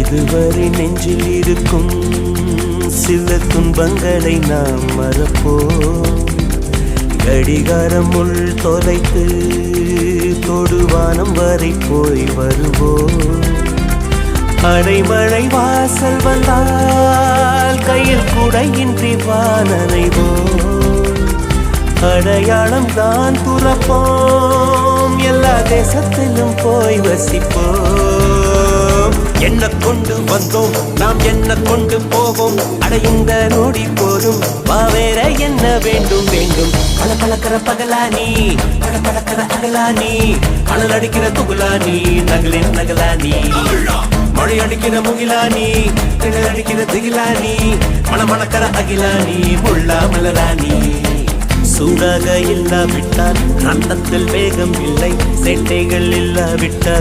இதுவரை நெஞ்சில் இருக்கும் சில துன்பங்களை நாம் மறப்போம். கடிகாரம் உள் தொலைத்து தொடுவானம் வரை போய் வருவோம். அடைமழை வாசல் வந்தால் கையில் குடையின்றி வானனைவோம். அடையாளம் தான் துறப்போம், எல்லா தேசத்திலும் போய் வசிப்போம். என்ன கொண்டு வந்தோம் நாம் என்ன கொண்டு போவோம், அடையுங்க நோடி போதும் வா வேற என்ன வேண்டும் வேண்டும். பல பழக்கிற பகலானி பல பழக்கிற அகலானி, அனல் அடிக்கிற துகுலானி நகலின் நகலானி, மழை அடிக்கிற முகிலானி கிணல் அடிக்கிற திகிலானி, மணமணக்கிற அகிலானி முள்ளா மலராணி. சூடாக இல்லாவிட்டால் ரத்தத்தில் வேகம் இல்லை, சேட்டைகள் இல்லாவிட்டால்